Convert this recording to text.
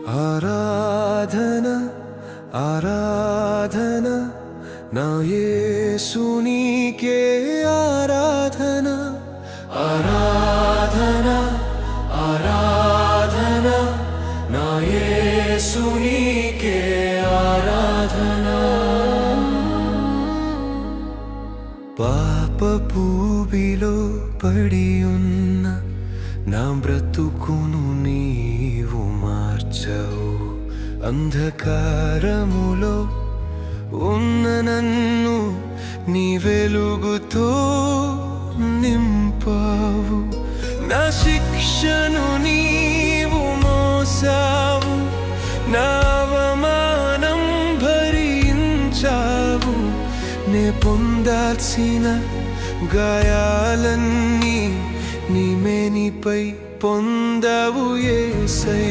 ఆరాధన ఆరాధన నా యేసు నీకే ఆరాధన ఆరాధన ఆరాధన నా యేసు నీకే ఆరాధన పాపపూబిలో పడి ఉన్న నా బ్రతుకును నీవు మార్చావు అంధకారములో ఉన్న నన్ను నీ వెలుగుతో నింపావు నా శిక్షను నీవు మోసావు నా అవమానం భరించావు నే పొందాల్సిన గాయాలన్నీ నీ మేనిపై పొందావు యేసయ్యా